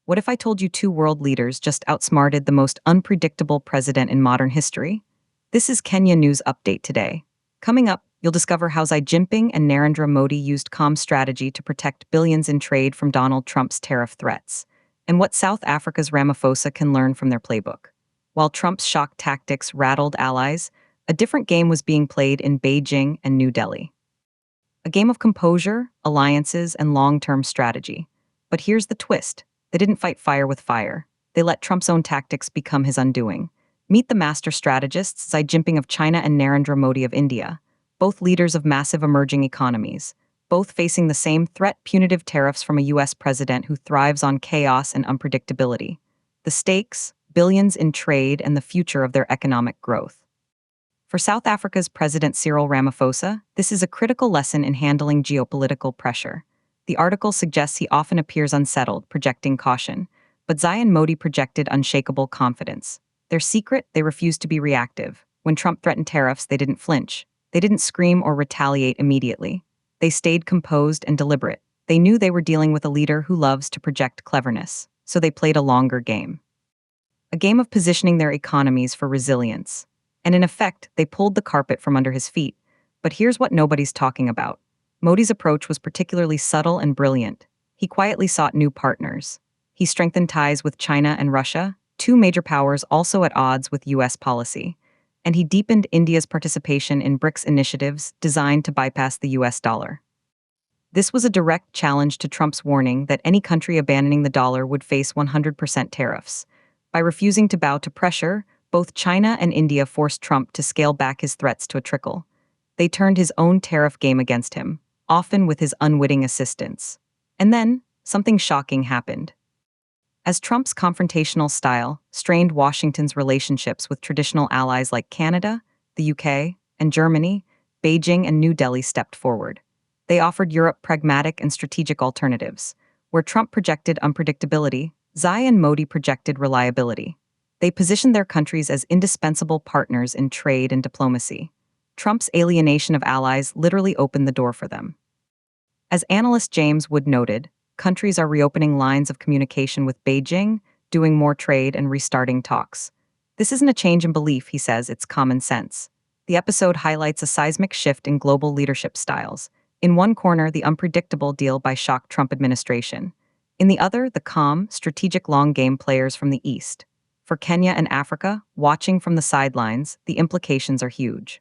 What if I told you two world leaders just outsmarted the most unpredictable president in modern history? This is Kenya News Update today. Coming up, you'll discover how Xi Jinping and Narendra Modi used calm strategy to protect billions in trade from Donald Trump's tariff threats, and what South Africa's Ramaphosa can learn from their playbook. While Trump's shock tactics rattled allies, a different game was being played in Beijing and New Delhi. A game of composure, alliances, and long-term strategy. But here's the twist. They didn't fight fire with fire. They let Trump's own tactics become his undoing. Meet the master strategists Xi Jinping of China and Narendra Modi of India, both leaders of massive emerging economies, both facing the same threat: punitive tariffs from a U.S. president who thrives on chaos and unpredictability. The stakes: billions in trade and the future of their economic growth. For South Africa's President Cyril Ramaphosa, this is a critical lesson in handling geopolitical pressure. The article suggests he often appears unsettled, projecting caution, but Xi and Modi projected unshakable confidence. Their secret: they refused to be reactive. When Trump threatened tariffs, they didn't flinch. They didn't scream or retaliate immediately. They stayed composed and deliberate. They knew they were dealing with a leader who loves to project cleverness, so they played a longer game. A game of positioning their economies for resilience. And in effect, they pulled the carpet from under his feet. But here's what nobody's talking about. Modi's approach was particularly subtle and brilliant. He quietly sought new partners. He strengthened ties with China and Russia, two major powers also at odds with U.S. policy. And he deepened India's participation in BRICS initiatives designed to bypass the U.S. dollar. This was a direct challenge to Trump's warning that any country abandoning the dollar would face 100% tariffs. By refusing to bow to pressure, both China and India forced Trump to scale back his threats to a trickle. They turned his own tariff game against him, often with his unwitting assistance. And then, something shocking happened. As Trump's confrontational style strained Washington's relationships with traditional allies like Canada, the UK, and Germany, Beijing and New Delhi stepped forward. They offered Europe pragmatic and strategic alternatives. Where Trump projected unpredictability, Xi and Modi projected reliability. They positioned their countries as indispensable partners in trade and diplomacy. Trump's alienation of allies literally opened the door for them. As analyst James Wood noted, countries are reopening lines of communication with Beijing, doing more trade and restarting talks. This isn't a change in belief, he says, it's common sense. The episode highlights a seismic shift in global leadership styles. In one corner, the unpredictable deal by shock Trump administration. In the other, the calm, strategic long-game players from the East. For Kenya and Africa, watching from the sidelines, the implications are huge.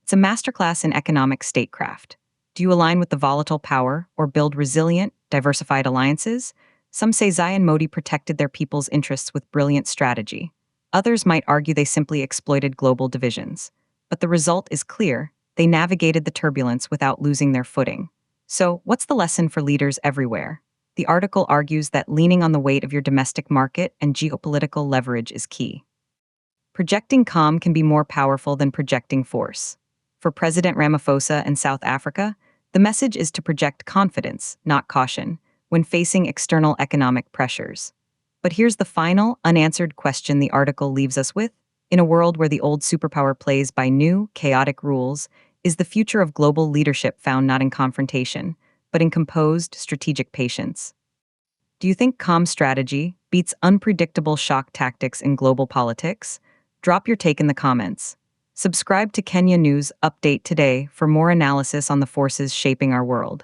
It's a masterclass in economic statecraft. Do you align with the volatile power or build resilient, diversified alliances? Some say Xi and Modi protected their people's interests with brilliant strategy. Others might argue they simply exploited global divisions. But the result is clear: they navigated the turbulence without losing their footing. So, what's the lesson for leaders everywhere? The article argues that leaning on the weight of your domestic market and geopolitical leverage is key. Projecting calm can be more powerful than projecting force. For President Ramaphosa and South Africa, the message is to project confidence, not caution, when facing external economic pressures. But here's the final, unanswered question the article leaves us with. In a world where the old superpower plays by new, chaotic rules, is the future of global leadership found not in confrontation, but in composed, strategic patience? Do you think calm strategy beats unpredictable shock tactics in global politics? Drop your take in the comments. Subscribe to Kenya News Update today for more analysis on the forces shaping our world.